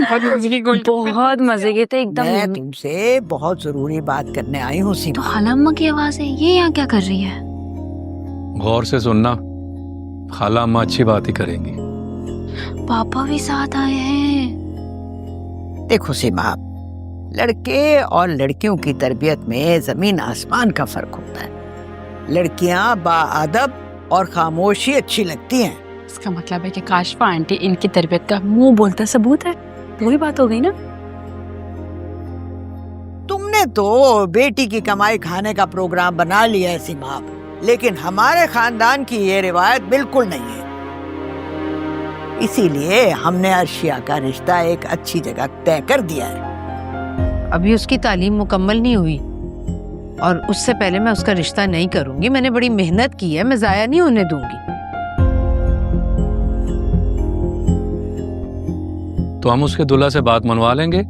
बहुत मजे के थे एकदम। मैं तुमसे बहुत जरूरी बात करने आई हूँ तो सीमा। खाला अम्मा की आवाज है, ये यहाँ क्या कर रही है? गौर से सुनना, खाला अम्मा अच्छी बात ही करेंगी। पापा भी साथ आए हैं। देखो सीमा, लड़के और लड़कियों की तरबियत में जमीन आसमान का फर्क होता है। लड़कियां बाअदब और खामोशी अच्छी लगती हैं। इसका मतलब है कि काशफा आंटी इनकी तरबियत का मुंह बोलता सबूत है। वही बात हो गई ना। तुमने तो बेटी की कमाई खाने का प्रोग्राम बना लिया है सीमा, लेकिन हमारे खानदान की ये रिवायत बिल्कुल नहीं है। इसीलिए हमने अर्शिया का रिश्ता एक अच्छी जगह तय कर दिया है। अभी उसकी तालीम मुकम्मल नहीं हुई और उससे पहले मैं उसका रिश्ता नहीं करूंगी। मैंने बड़ी मेहनत की है, मैं जाया नहीं होने दूंगी। तो हम उसके दूल्हा से बात मनवा लेंगे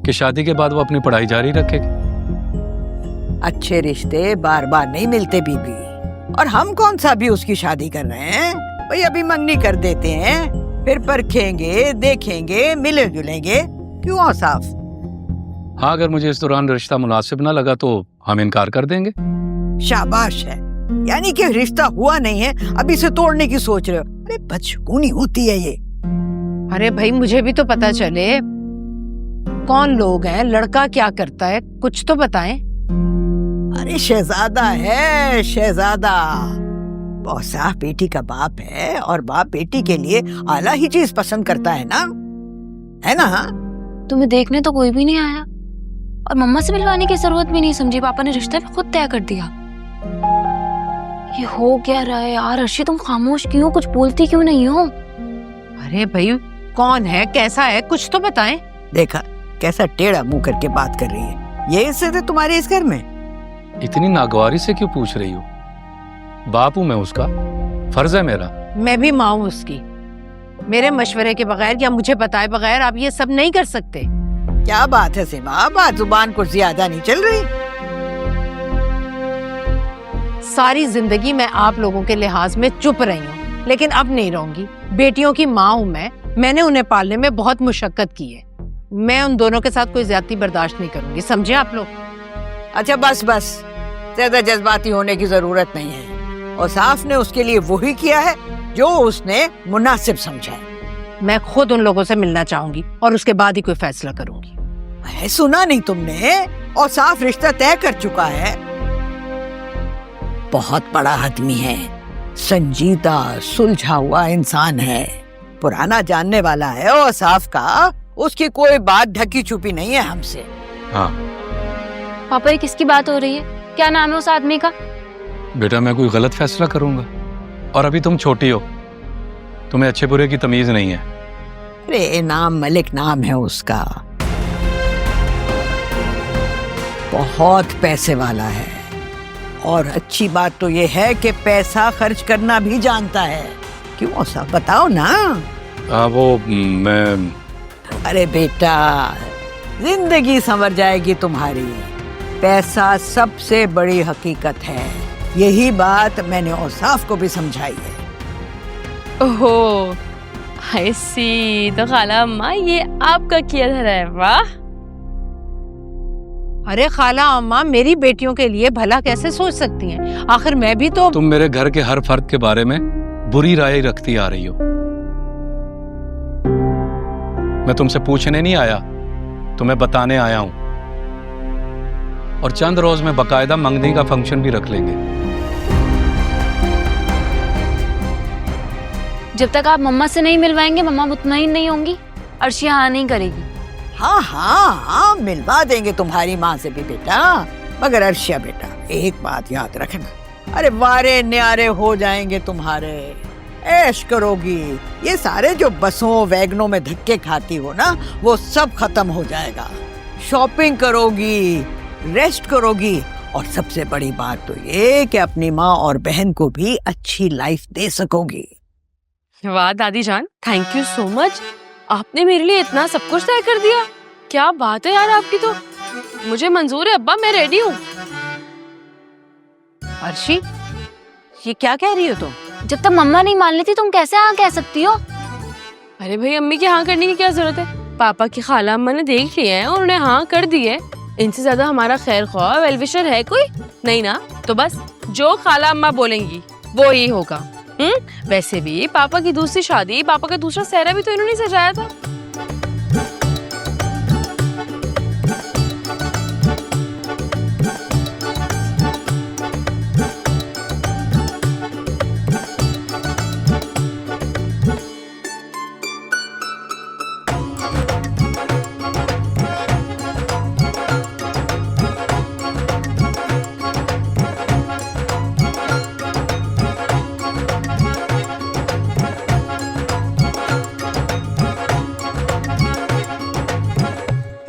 कि शादी के बाद वो अपनी पढ़ाई जारी रखेगी। अच्छे रिश्ते बार बार नहीं मिलते बीबी, और हम कौन सा भी उसकी शादी कर रहे हैं। भाई अभी मंगनी कर देते हैं, फिर परखेंगे, देखेंगे, मिले जुलेंगे। क्यों औसाफ? हाँ, अगर मुझे इस दौरान रिश्ता मुनासिब ना लगा तो हम इनकार कर देंगे। शाबाश है, यानी कि रिश्ता हुआ नहीं है, अभी से तोड़ने की सोच रहे हो। अरे बदशगुनी होती है ये। अरे भाई मुझे भी तो पता चले कौन लोग हैं, लड़का क्या करता है, कुछ तो बताएं। अरे शहजादा है, शहजादा। औसाफ बेटी का बाप है और बाप बेटी के लिए आला ही चीज पसंद करता है ना, है ना? तुम्हें देखने तो कोई भी नहीं आया और मम्मा से मिलवाने की जरूरत भी नहीं समझी। पापा ने रिश्ता भी खुद तय कर दिया। ये हो क्या रहा है यार? अर्शी तुम खामोश क्यों हो? कुछ बोलती क्यों नहीं हो? अरे भाई कौन है, कैसा है, कुछ तो बताएं। देखा कैसा टेढ़ा मुंह करके बात कर रही है। ये इज्जत है तुम्हारे इस घर में? इतनी नागवारी से क्यों पूछ रही हो? बाप हूं मैं उसका, फर्ज है मेरा। मैं भी माँ हूं उसकी। मेरे मशवरे के बगैर या मुझे बताए बगैर आप ये सब नहीं कर सकते। क्या बात है सीमा, बात जुबान को ज्यादा नहीं चल रही। सारी जिंदगी मैं आप लोगों के लिहाज में चुप रही हूँ, लेकिन अब नहीं रहूंगी। बेटियों की माँ हूँ मैंने उन्हें पालने में बहुत मुशक्कत की है। मैं उन दोनों के साथ कोई ज्यादती बर्दाश्त नहीं करूंगी, समझे आप लोग? अच्छा बस बस, ज्यादा जज्बाती होने की जरूरत नहीं है। और साफ ने उसके लिए वही किया है जो उसने मुनासिब समझा है। मैं खुद उन लोगों से मिलना चाहूंगी और उसके बाद ही कोई फैसला करूंगी। है, सुना नहीं तुमने? और साफ रिश्ता तय कर चुका है। बहुत बड़ा आदमी है, संजीदा सुलझा हुआ इंसान है, पुराना जानने वाला है। और साफ का उसकी कोई बात ढकी छुपी नहीं है हमसे। हाँ पापा ये किसकी बात हो रही है? क्या नाम है उस आदमी का? बेटा, मैं कोई गलत फैसला करूंगा? और अभी तुम छोटी हो, तुम्हें अच्छे बुरे की तमीज नहीं है। अरे इनाम मलिक नाम है उसका, बहुत पैसे वाला है। और अच्छी बात तो ये है कि पैसा खर्च करना भी जानता है। क्यों सब बताओ ना। मैं अरे बेटा, जिंदगी संवर जाएगी तुम्हारी। पैसा सबसे बड़ी हकीकत है, यही बात मैंने औसाफ को भी समझाई है। ओहो, आई सी। तो खाला अम्मा ये आपका किया धरा है, वाह। अरे खाला अम्मा मेरी बेटियों के लिए भला कैसे सोच सकती हैं? आखिर मैं भी तो। तुम मेरे घर के हर फर्द के बारे में बुरी राय रखती आ रही हो। मैं तुमसे पूछने नहीं आया, तुम्हें बताने आया हूं। और चंद रोज में बकायदा मंगनी का फंक्शन भी रख लेंगे। जब तक आप मम्मा से नहीं मिलवाएंगे मम्मा मुतमईन नहीं होंगी। अर्शी हाँ नहीं करेगी। हाँ हाँ हाँ, मिलवा देंगे तुम्हारी माँ से भी बेटा। मगर अर्शिया बेटा, एक बात याद रखना, अरे वारे न्यारे हो जाएंगे तुम्हारे। ऐश करोगी, ये सारे जो बसों वैगनों में धक्के खाती हो ना, वो सब खत्म हो जाएगा। शॉपिंग करोगी, रेस्ट करोगी, और सबसे बड़ी बात तो ये कि अपनी माँ और बहन को भी अच्छी लाइफ दे सकोगी। वाह दादी जान, थैंक यू सो मच। आपने मेरे लिए इतना सब कुछ तय कर दिया। क्या बात है यार आपकी तो। मुझे मंजूर है अब्बा, मैं रेडी हूँ। अर्शी, ये क्या कह रही हो तुम? जब तक मम्मा नहीं मान लेती तुम कैसे हाँ कह सकती हो? अरे भाई अम्मी की हाँ करने की क्या जरूरत है? पापा की खाला अम्मा ने देख लिया है और उन्हें हाँ कर दी है। इनसे ज्यादा हमारा खैर ख्वाह वेलविशर है कोई नहीं ना, तो बस जो खाला अम्मा बोलेंगी वो ही होगा। वैसे भी पापा की दूसरी शादी, पापा का दूसरा सेहरा भी तो इन्होंने सजाया था।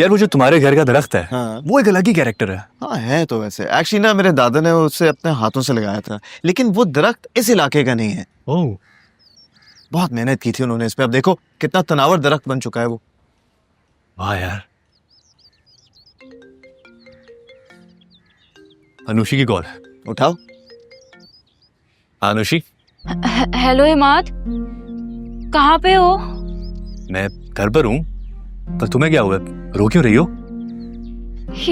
यार वो जो तुम्हारे घर का दरख्त है, हाँ वो एक अलग ही कैरेक्टर है। हाँ है तो वैसे एक्चुअली ना मेरे दादा ने उसे अपने हाथों से लगाया था, लेकिन वो दरख्त इस इलाके का नहीं है। ओह, बहुत मेहनत की थी उन्होंने इस पे। अब देखो कितना तनावर दरख्त बन चुका है वो। वाह यार। अनुषी की कॉल है, उठाओ। अनुषी, हेलो इमाद, कहाँ पे हो? मैं घर पर हूँ, पर तुम्हें क्या हुआ, रो क्यों रही हो?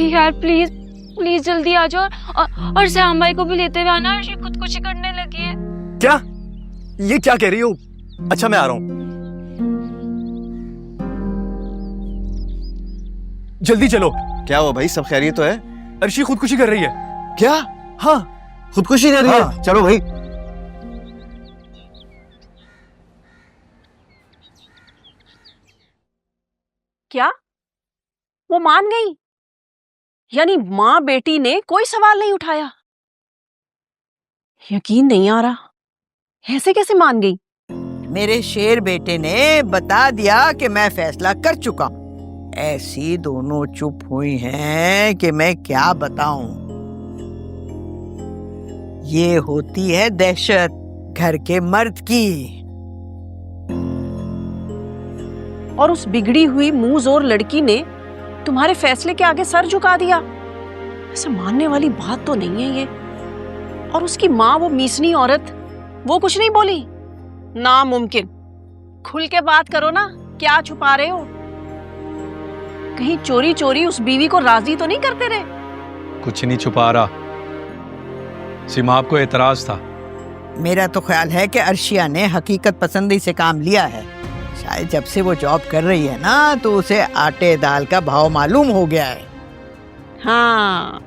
यार प्लीज प्लीज जल्दी आ जाओ और श्याम भाई को भी लेते हुए आना, अर्शी खुदकुशी करने लगी है। क्या? ये क्या कह रही हो? अच्छा मैं आ रहा हूँ, जल्दी चलो। क्या हुआ भाई, सब खैरियत तो है? अर्शी खुदकुशी कर रही है। क्या? हाँ, खुदकुशी कर रही हाँ। है? चलो भाई। क्या वो मान गई? यानी माँ बेटी ने कोई सवाल नहीं उठाया? यकीन नहीं आ रहा, ऐसे कैसे मान गई? मेरे शेर बेटे ने बता दिया कि मैं फैसला कर चुका हूँ। ऐसी दोनों चुप हुई हैं कि मैं क्या बताऊं। ये होती है दहशत घर के मर्द की। और उस बिगड़ी हुई मुंह जोर लड़की ने तुम्हारे फैसले के आगे सर झुका दिया? ऐसे मानने वाली बात तो नहीं है ये। और उसकी माँ, वो मीसनी औरत, वो कुछ नहीं बोली? नामुमकिन। खुल के बात करो ना, क्या छुपा रहे हो? कहीं चोरी चोरी उस बीवी को राजी तो नहीं करते रहे? कुछ नहीं छुपा रहा, सीमा को एतराज था। मेरा तो ख्याल है कि अर्शिया ने हकीकत पसंदी से काम लिया है। शायद जब से वो जॉब कर रही है ना, तो उसे आटे दाल का भाव मालूम हो गया है। हाँ,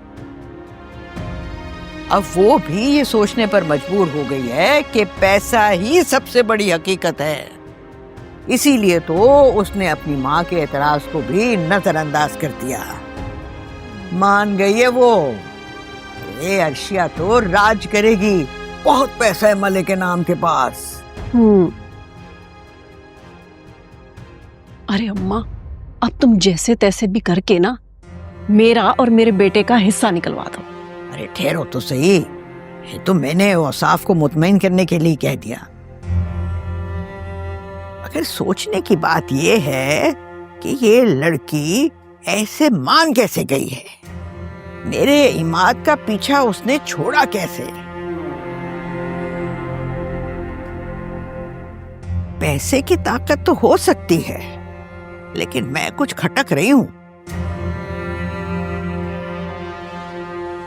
अब वो भी ये सोचने पर मजबूर हो गई है कि पैसा ही सबसे बड़ी हकीकत है। इसीलिए तो उसने अपनी माँ के एतराज को भी नजरअंदाज कर दिया। मान गई है वो। ये अर्शिया तो राज करेगी, बहुत पैसा है मलिक के नाम के पास। अरे अम्मा, अब तुम जैसे तैसे भी करके ना मेरा और मेरे बेटे का हिस्सा निकलवा दो। अरे ठहरो तो सही, ये तो मैंने औसाफ को मुतमईन करने के लिए कह दिया। मगर सोचने की बात ये है कि ये लड़की ऐसे मान कैसे गई है? मेरे इमाद का पीछा उसने छोड़ा कैसे? पैसे की ताकत तो हो सकती है, लेकिन मैं कुछ खटक रही हूं।